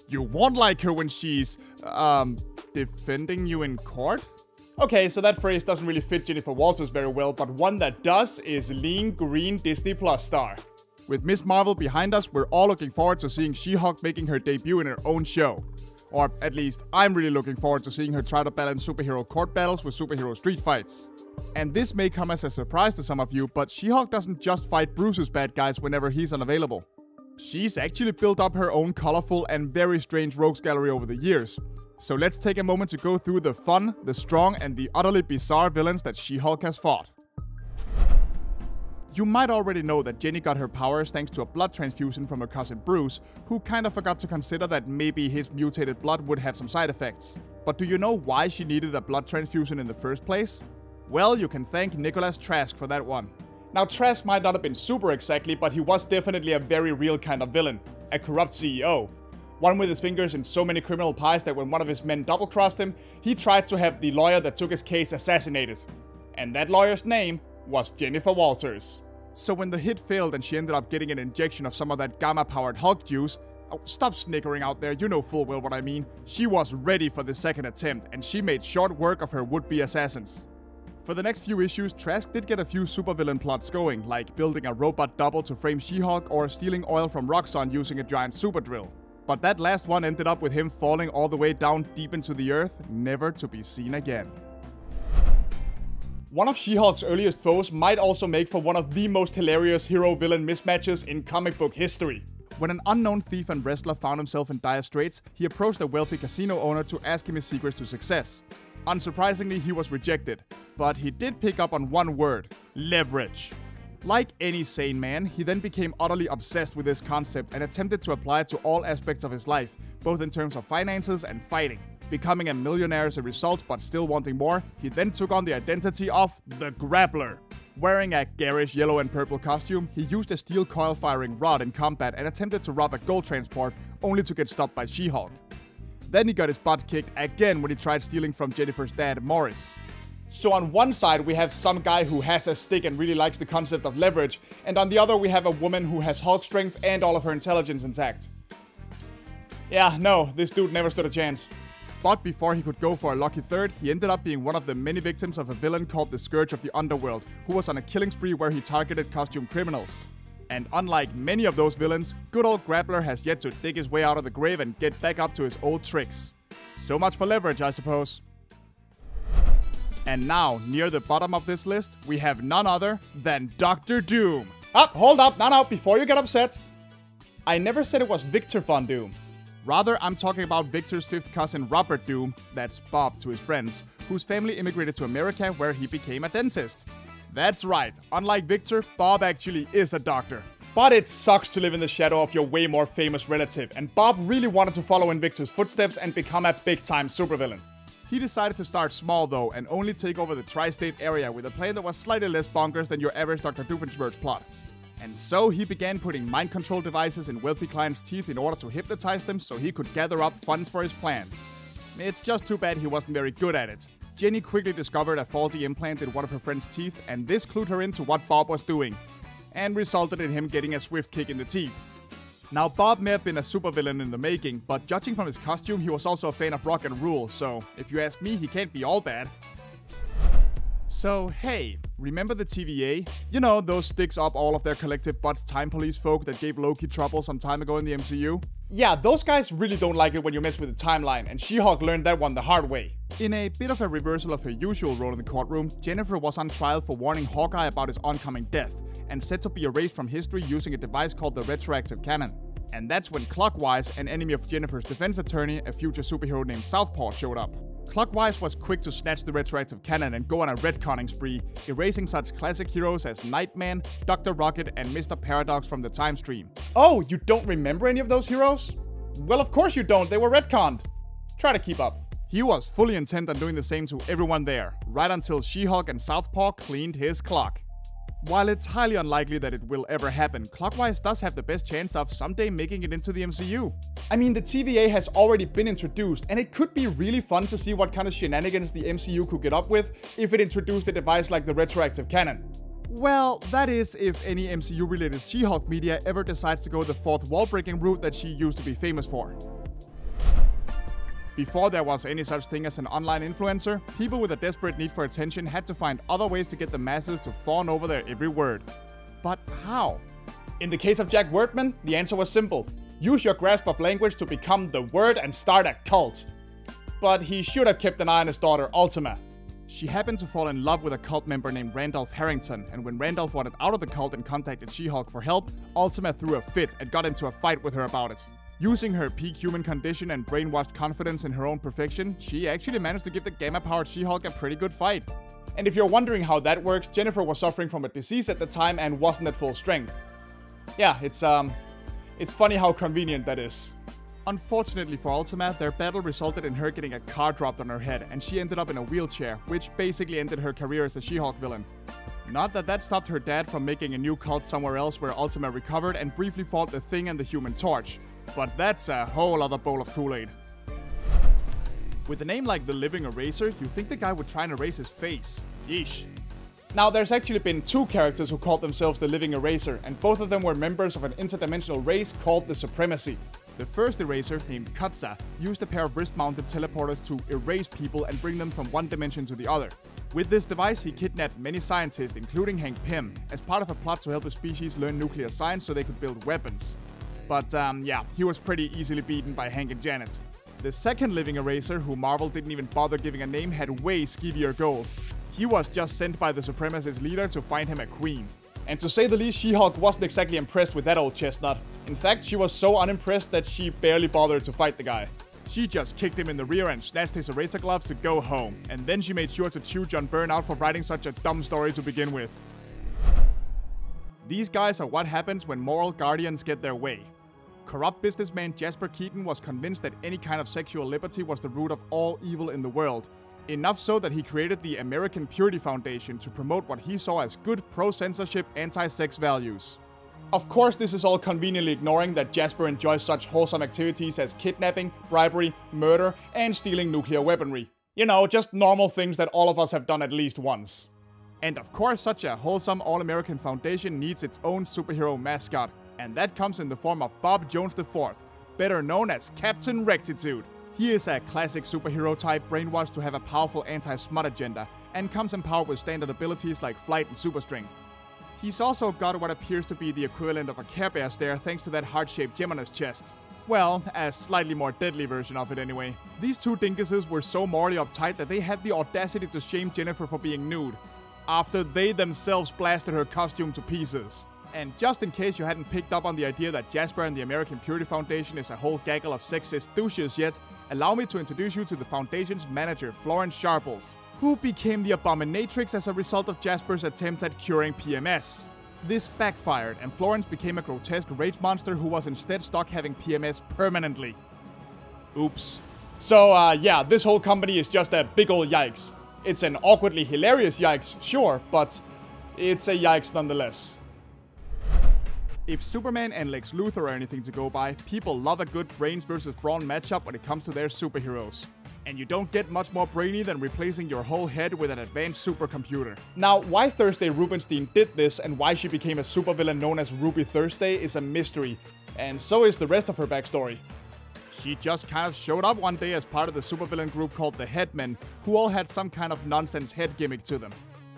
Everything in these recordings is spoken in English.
You won't like her when she's, defending you in court? Okay, so that phrase doesn't really fit Jennifer Walters very well, but one that does is lean green Disney Plus star. With Ms. Marvel behind us, we're all looking forward to seeing She-Hulk making her debut in her own show. Or at least, I'm really looking forward to seeing her try to balance superhero court battles with superhero street fights. And this may come as a surprise to some of you, but She-Hulk doesn't just fight Bruce's bad guys whenever he's unavailable. She's actually built up her own colorful and very strange rogues gallery over the years. So let's take a moment to go through the fun, the strong, and the utterly bizarre villains that She-Hulk has fought. You might already know that Jenny got her powers thanks to a blood transfusion from her cousin Bruce, who kinda forgot to consider that maybe his mutated blood would have some side effects. But do you know why she needed a blood transfusion in the first place? Well, you can thank Nicholas Trask for that one. Now, Trask might not have been super exactly, but he was definitely a very real kind of villain. A corrupt CEO. One with his fingers in so many criminal pies that when one of his men double-crossed him, he tried to have the lawyer that took his case assassinated. And that lawyer's name was Jennifer Walters. So when the hit failed and she ended up getting an injection of some of that gamma-powered Hulk juice, oh, stop snickering out there, you know full well what I mean, she was ready for the second attempt, and she made short work of her would-be assassins. For the next few issues, Trask did get a few supervillain plots going, like building a robot double to frame She-Hulk or stealing oil from Roxxon using a giant super drill. But that last one ended up with him falling all the way down deep into the earth, never to be seen again. One of She-Hulk's earliest foes might also make for one of the most hilarious hero-villain mismatches in comic book history. When an unknown thief and wrestler found himself in dire straits, he approached a wealthy casino owner to ask him his secrets to success. Unsurprisingly, he was rejected, but he did pick up on one word: leverage. Like any sane man, he then became utterly obsessed with this concept and attempted to apply it to all aspects of his life, both in terms of finances and fighting. Becoming a millionaire as a result, but still wanting more, he then took on the identity of the Grappler. Wearing a garish yellow and purple costume, he used a steel coil-firing rod in combat and attempted to rob a gold transport, only to get stopped by She-Hulk. Then he got his butt kicked again when he tried stealing from Jennifer's dad, Morris. So on one side we have some guy who has a stick and really likes the concept of leverage, and on the other we have a woman who has Hulk strength and all of her intelligence intact. Yeah, no, this dude never stood a chance. But before he could go for a lucky third, he ended up being one of the many victims of a villain called the Scourge of the Underworld, who was on a killing spree where he targeted costume criminals. And unlike many of those villains, good old Grappler has yet to dig his way out of the grave and get back up to his old tricks. So much for leverage, I suppose. And now, near the bottom of this list, we have none other than Dr. Doom. Hold up, no, before you get upset. I never said it was Victor Von Doom. Rather, I'm talking about Victor's fifth cousin Robert Doom, that's Bob to his friends, whose family immigrated to America where he became a dentist. That's right, unlike Victor, Bob actually is a doctor. But it sucks to live in the shadow of your way more famous relative, and Bob really wanted to follow in Victor's footsteps and become a big-time supervillain. He decided to start small though, and only take over the tri-state area with a plan that was slightly less bonkers than your average Dr. Doofenshmirtz plot. And so he began putting mind control devices in wealthy clients' teeth in order to hypnotize them so he could gather up funds for his plans. It's just too bad he wasn't very good at it. Jenny quickly discovered a faulty implant in one of her friend's teeth, and this clued her into what Bob was doing, and resulted in him getting a swift kick in the teeth. Now, Bob may have been a supervillain in the making, but judging from his costume, he was also a fan of rock and roll, so if you ask me, he can't be all bad. So, hey, remember the TVA? You know, those sticks up all of their collective butt time police folk that gave Loki trouble some time ago in the MCU? Yeah, those guys really don't like it when you mess with the timeline, and She-Hulk learned that one the hard way. In a bit of a reversal of her usual role in the courtroom, Jennifer was on trial for warning Hawkeye about his oncoming death, and said to be erased from history using a device called the retroactive cannon. And that's when Clockwise, an enemy of Jennifer's defense attorney, a future superhero named Southpaw, showed up. Clockwise was quick to snatch the retroactive cannon and go on a retconning spree, erasing such classic heroes as Nightman, Dr. Rocket, and Mr. Paradox from the time stream. Oh, you don't remember any of those heroes? Well, of course you don't, they were retconned. Try to keep up. He was fully intent on doing the same to everyone there, right until She-Hulk and Southpaw cleaned his clock. While it's highly unlikely that it will ever happen, Clockwise does have the best chance of someday making it into the MCU. I mean, the TVA has already been introduced, and it could be really fun to see what kind of shenanigans the MCU could get up with if it introduced a device like the retroactive cannon. Well, that is if any MCU-related She-Hulk media ever decides to go the fourth wall-breaking route that she used to be famous for. Before there was any such thing as an online influencer, people with a desperate need for attention had to find other ways to get the masses to fawn over their every word. But how? In the case of Jack Workman, the answer was simple. Use your grasp of language to become the word and start a cult. But he should have kept an eye on his daughter, Ultima. She happened to fall in love with a cult member named Randolph Harrington, and when Randolph wanted out of the cult and contacted She-Hulk for help, Ultima threw a fit and got into a fight with her about it. Using her peak human condition and brainwashed confidence in her own perfection, she actually managed to give the gamma-powered She-Hulk a pretty good fight. And if you're wondering how that works, Jennifer was suffering from a disease at the time and wasn't at full strength. Yeah, it's funny how convenient that is. Unfortunately for Ultima, their battle resulted in her getting a car dropped on her head, and she ended up in a wheelchair, which basically ended her career as a She-Hulk villain. Not that stopped her dad from making a new cult somewhere else where Ultima recovered and briefly fought the Thing and the Human Torch. But that's a whole other bowl of Kool-Aid. With a name like the Living Eraser, you think the guy would try and erase his face. Yeesh. Now, there's actually been two characters who called themselves the Living Eraser, and both of them were members of an interdimensional race called the Supremacy. The first Eraser, named Katsa, used a pair of wrist-mounted teleporters to erase people and bring them from one dimension to the other. With this device, he kidnapped many scientists, including Hank Pym, as part of a plot to help the species learn nuclear science so they could build weapons. But yeah, he was pretty easily beaten by Hank and Janet. The second Living Eraser, who Marvel didn't even bother giving a name, had way skeevier goals. He was just sent by the Supremacist leader to find him a queen. And to say the least, She-Hulk wasn't exactly impressed with that old chestnut. In fact, she was so unimpressed that she barely bothered to fight the guy. She just kicked him in the rear and snatched his eraser gloves to go home. And then she made sure to chew John Byrne out for writing such a dumb story to begin with. These guys are what happens when moral guardians get their way. Corrupt businessman Jasper Keaton was convinced that any kind of sexual liberty was the root of all evil in the world. Enough so that he created the American Purity Foundation to promote what he saw as good pro-censorship, anti-sex values. Of course, this is all conveniently ignoring that Jasper enjoys such wholesome activities as kidnapping, bribery, murder, and stealing nuclear weaponry. You know, just normal things that all of us have done at least once. And of course, such a wholesome all-American foundation needs its own superhero mascot, and that comes in the form of Bob Jones IV, better known as Captain Rectitude. He is a classic superhero type brainwashed to have a powerful anti-smut agenda, and comes empowered with standard abilities like flight and super strength. He's also got what appears to be the equivalent of a Care Bear stare thanks to that heart-shaped gem on his chest. Well, a slightly more deadly version of it anyway. These two dinkuses were so morally uptight that they had the audacity to shame Jennifer for being nude, after they themselves blasted her costume to pieces. And just in case you hadn't picked up on the idea that Jasper and the American Purity Foundation is a whole gaggle of sexist douches yet, allow me to introduce you to the Foundation's manager, Florence Sharples, who became the Abominatrix as a result of Jasper's attempts at curing PMS. This backfired, and Florence became a grotesque rage monster who was instead stuck having PMS permanently. Oops. So, yeah, this whole company is just a big ol' yikes. It's an awkwardly hilarious yikes, sure, but it's a yikes nonetheless. If Superman and Lex Luthor are anything to go by, people love a good brains versus brawn matchup when it comes to their superheroes. And you don't get much more brainy than replacing your whole head with an advanced supercomputer. Now, why Thursday Rubenstein did this and why she became a supervillain known as Ruby Thursday is a mystery, and so is the rest of her backstory. She just kind of showed up one day as part of the supervillain group called the Headmen, who all had some kind of nonsense head gimmick to them.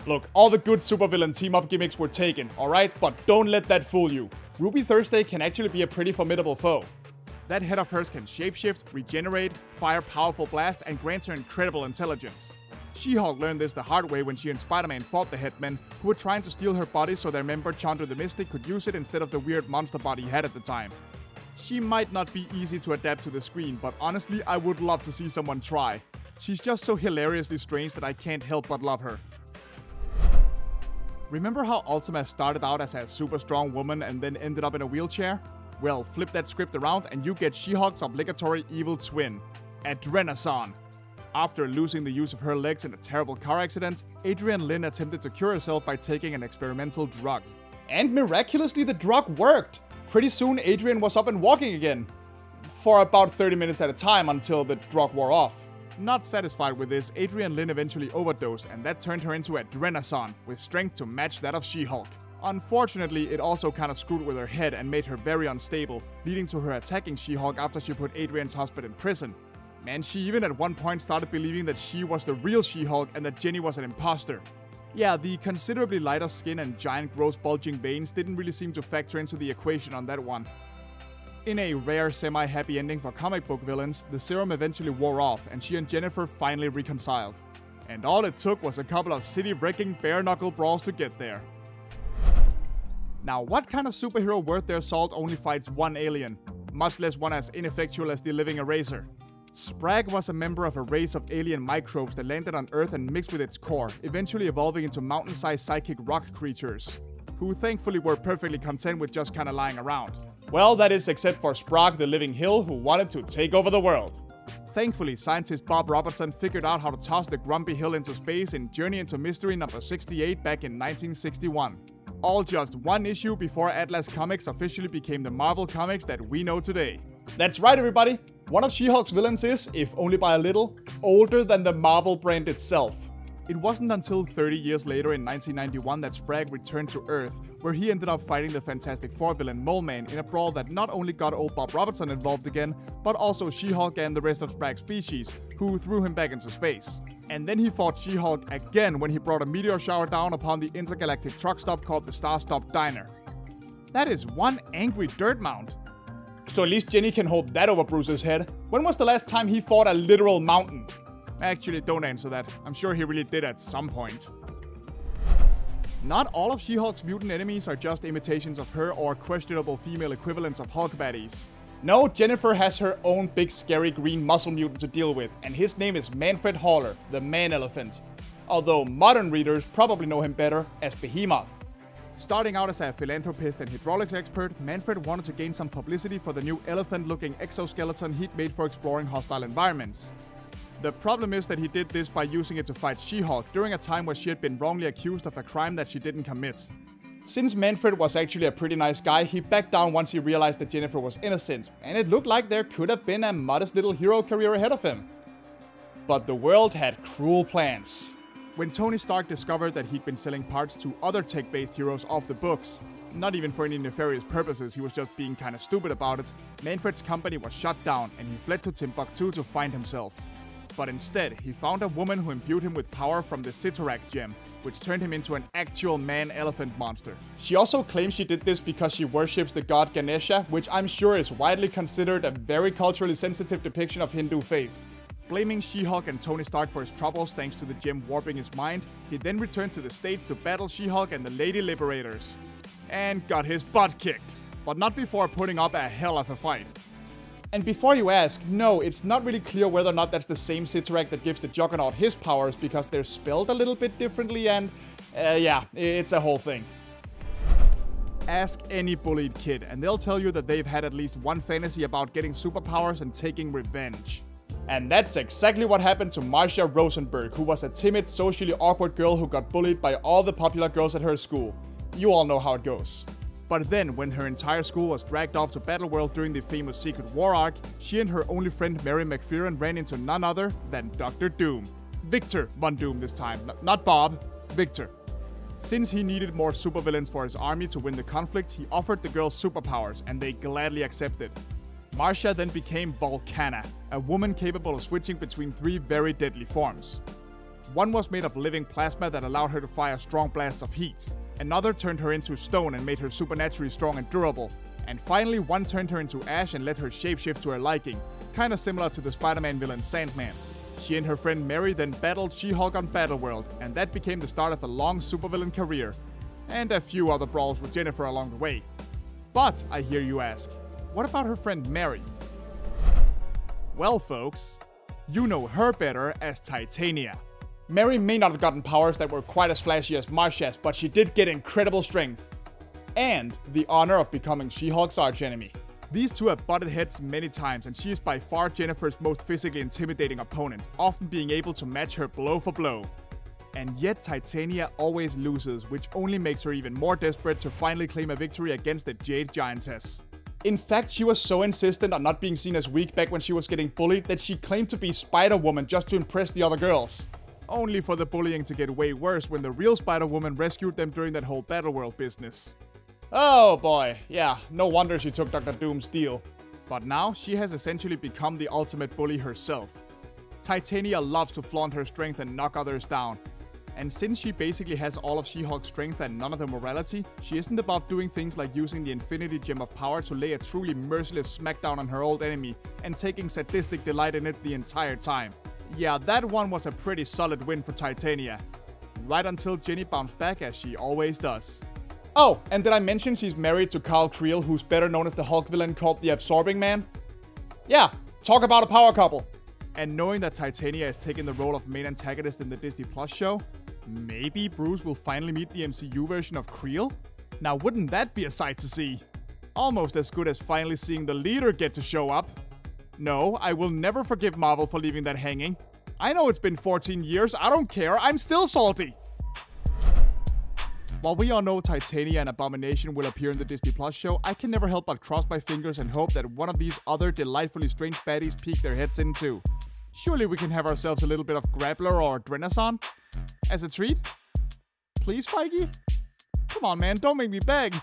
Look, all the good supervillain team-up gimmicks were taken, alright? But don't let that fool you. Ruby Thursday can actually be a pretty formidable foe. That head of hers can shapeshift, regenerate, fire powerful blasts, and grants her incredible intelligence. She-Hulk learned this the hard way when she and Spider-Man fought the Headmen, who were trying to steal her body so their member Chandra the Mystic could use it instead of the weird monster body he had at the time. She might not be easy to adapt to the screen, but honestly, I would love to see someone try. She's just so hilariously strange that I can't help but love her. Remember how Ultima started out as a super strong woman and then ended up in a wheelchair? Well, flip that script around and you get She-Hulk's obligatory evil twin, Adrenazon. After losing the use of her legs in a terrible car accident, Adrienne Lynn attempted to cure herself by taking an experimental drug. And miraculously the drug worked! Pretty soon Adrienne was up and walking again. For about 30 minutes at a time until the drug wore off. Not satisfied with this, Adrienne Lynn eventually overdosed, and that turned her into Adrenazon, with strength to match that of She-Hulk. Unfortunately, it also kind of screwed with her head and made her very unstable, leading to her attacking She-Hulk after she put Adrienne's husband in prison. And she even at one point started believing that she was the real She-Hulk and that Jenny was an imposter. Yeah, the considerably lighter skin and giant gross bulging veins didn't really seem to factor into the equation on that one. In a rare semi-happy ending for comic book villains, the serum eventually wore off and she and Jennifer finally reconciled. And all it took was a couple of city-wrecking bare-knuckle brawls to get there. Now, what kind of superhero worth their salt only fights one alien, much less one as ineffectual as the Living Eraser? Spragg was a member of a race of alien microbes that landed on Earth and mixed with its core, eventually evolving into mountain-sized psychic rock creatures, who thankfully were perfectly content with just kinda lying around. Well, that is except for Spragg the Living Hill, who wanted to take over the world. Thankfully, scientist Bob Robertson figured out how to toss the grumpy hill into space in Journey into Mystery number 68 back in 1961. All just one issue before Atlas Comics officially became the Marvel Comics that we know today. That's right, everybody. One of She-Hulk's villains is, if only by a little, older than the Marvel brand itself. It wasn't until 30 years later in 1991 that Spragg returned to Earth, where he ended up fighting the Fantastic Four villain Mole Man in a brawl that not only got old Bob Robertson involved again, but also She-Hulk and the rest of Spragg's species, who threw him back into space. And then he fought She-Hulk again when he brought a meteor shower down upon the intergalactic truck stop called the Star Stop Diner. That is one angry dirt mound. So at least Jenny can hold that over Bruce's head. When was the last time he fought a literal mountain? Actually, don't answer that. I'm sure he really did at some point. Not all of She-Hulk's mutant enemies are just imitations of her or questionable female equivalents of Hulk baddies. No, Jennifer has her own big scary green muscle mutant to deal with, and his name is Manfred Haller, the Man-Elephant. Although modern readers probably know him better as Behemoth. Starting out as a philanthropist and hydraulics expert, Manfred wanted to gain some publicity for the new elephant-looking exoskeleton he'd made for exploring hostile environments. The problem is that he did this by using it to fight She-Hulk during a time where she had been wrongly accused of a crime that she didn't commit. Since Manfred was actually a pretty nice guy, he backed down once he realized that Jennifer was innocent, and it looked like there could have been a modest little hero career ahead of him. But the world had cruel plans. When Tony Stark discovered that he'd been selling parts to other tech-based heroes off the books, not even for any nefarious purposes, he was just being kinda stupid about it, Manfred's company was shut down and he fled to Timbuktu to find himself. But instead, he found a woman who imbued him with power from the Cyttorak gem, which turned him into an actual man-elephant monster. She also claims she did this because she worships the god Ganesha, which I'm sure is widely considered a very culturally sensitive depiction of Hindu faith. Blaming She-Hulk and Tony Stark for his troubles thanks to the gem warping his mind, he then returned to the States to battle She-Hulk and the Lady Liberators. And got his butt kicked. But not before putting up a hell of a fight. And before you ask, no, it's not really clear whether or not that's the same Cyttorak that gives the Juggernaut his powers, because they're spelled a little bit differently and, yeah, it's a whole thing. Ask any bullied kid, and they'll tell you that they've had at least one fantasy about getting superpowers and taking revenge. And that's exactly what happened to Marcia Rosenberg, who was a timid, socially awkward girl who got bullied by all the popular girls at her school. You all know how it goes. But then, when her entire school was dragged off to Battleworld during the famous Secret War arc, she and her only friend Mary McPherson ran into none other than Dr. Doom. Victor Von Doom this time, not Bob, Victor. Since he needed more supervillains for his army to win the conflict, he offered the girls superpowers, and they gladly accepted. Marcia then became Volcana, a woman capable of switching between three very deadly forms. One was made of living plasma that allowed her to fire strong blasts of heat. Another turned her into stone and made her supernaturally strong and durable. And finally, one turned her into ash and let her shapeshift to her liking, kinda similar to the Spider-Man villain Sandman. She and her friend Mary then battled She-Hulk on Battleworld, and that became the start of a long supervillain career. And a few other brawls with Jennifer along the way. But, I hear you ask, what about her friend Mary? Well, folks, you know her better as Titania. Mary may not have gotten powers that were quite as flashy as Marcia's, but she did get incredible strength. And the honor of becoming She-Hulk's archenemy. These two have butted heads many times, and she is by far Jennifer's most physically intimidating opponent, often being able to match her blow for blow. And yet Titania always loses, which only makes her even more desperate to finally claim a victory against the Jade Giantess. In fact, she was so insistent on not being seen as weak back when she was getting bullied that she claimed to be Spider-Woman just to impress the other girls. Only for the bullying to get way worse when the real Spider-Woman rescued them during that whole Battleworld business. Oh boy, yeah, no wonder she took Dr. Doom's deal. But now, she has essentially become the ultimate bully herself. Titania loves to flaunt her strength and knock others down. And since she basically has all of She-Hulk's strength and none of the morality, she isn't above doing things like using the Infinity Gem of Power to lay a truly merciless smackdown on her old enemy, and taking sadistic delight in it the entire time. Yeah, that one was a pretty solid win for Titania. Right until Jenny bounced back, as she always does. Oh, and did I mention she's married to Carl Creel, who's better known as the Hulk villain called the Absorbing Man? Yeah, talk about a power couple. And knowing that Titania is taking the role of main antagonist in the Disney Plus show, maybe Bruce will finally meet the MCU version of Creel? Now wouldn't that be a sight to see? Almost as good as finally seeing the leader get to show up. No, I will never forgive Marvel for leaving that hanging. I know it's been 14 years, I don't care, I'm still salty! While we all know Titania and Abomination will appear in the Disney Plus show, I can never help but cross my fingers and hope that one of these other delightfully strange baddies peek their heads in too. Surely we can have ourselves a little bit of Grappler or Adrenazon? As a treat? Please, Feige? Come on, man, don't make me beg.